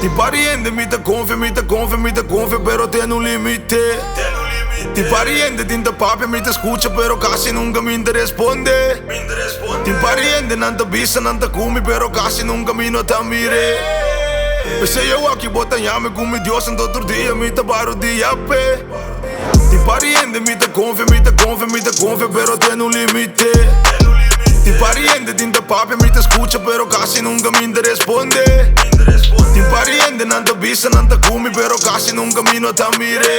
Ti pariente mi te gonfia, pero tiene un límite. Ti pariente tinta papi mi te escucha, pero casi nunca me te responde. Ti pariente nanta bisa, nanta kumi, pero casi nunca me no te mire. Pensei eu aqui botanhame com mi Deus santo outro dia me te baro dia pe. Ti pariente mi te gonfia, pero tiene un límite. Ti pariente tinta papi mi te escucha, pero casi nunca me te responde. Ti pariente nanta bisa, nanta kumi, pero casi nunca me no te mire.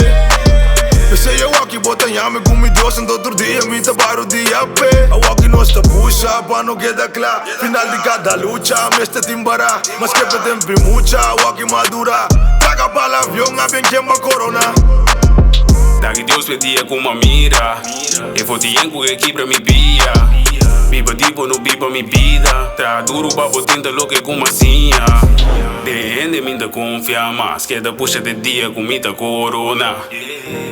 Pensei eu aqui botanhame com mi Deus santo outro dia me te baro dia pe. Eu aqui nós te puxa para não quedar claro. Final de cada lucha me este timbara, mas que tempo mucha eu aqui madura. Traga para avião a bem queima corona. Daqui Deus pedia com uma mira. Eu vou te que quebra mi pia. Biba tipo no biba mi vida. Tra duro pra botinda louca com massinha. De ende minta confia, mas queda puxa de dia com mita corona.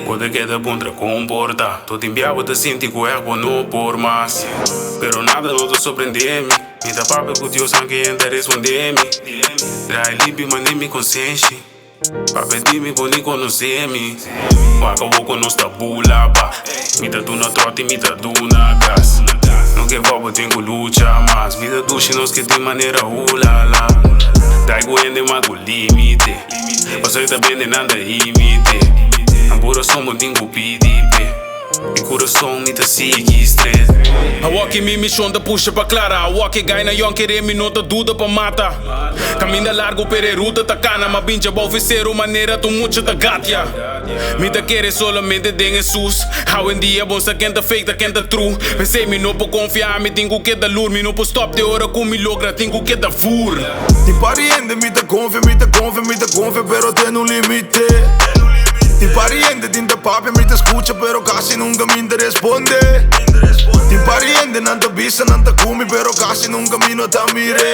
Quando queda contra comporta. Tô te enviava te senti com erro no por mas. Pero nada não te surpreende-me. Mita papo com Deus sangue ainda responde-me. Trai limpe mas nem me consciente. Pa pedir-me por nem conhecer-me. Waka woko nos tabula ba. Mita do na trote, mita do na gas. Não que vou tenho luta, mas vida do chinos que de maneira ulala. Traigo ende mas com limite. Você tá bem nada imite. Ambura somos tenho pedipe. E coração me tá sigue estresse. A walkie me mission da puxa pra clara. A walkie gai na yon querer me nota duda pra mata. Caminha largo pere ruta ta cana. Ma binja ba oficeiro maneira tu mucha ta gatia. Me ta querer solamente de Jesus. How en dia bom sa quenta fake ta quenta true. Pensei me não po confiar me tenho que dar lur. Me não po stop de hora com me logra tenho que dar fur. Ti pariente mi te gonfia, pero tiene un límite. Ti pariente tinta papi mi te escucha, pero casi nunca me te responde. Ti pariente nanta bisa, nanta kumi, pero casi nunca me no te mire.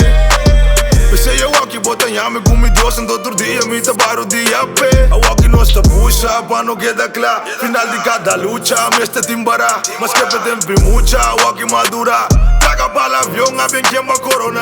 Pensei eu aqui botanhame com mi Deus santo outro dia me te baro dia pe. Eu aqui nós te puxa para não quedar claro. Final de cada lucha me este timbara, mas que tempo mucha eu aqui madura. Traga para avião a bem queima corona.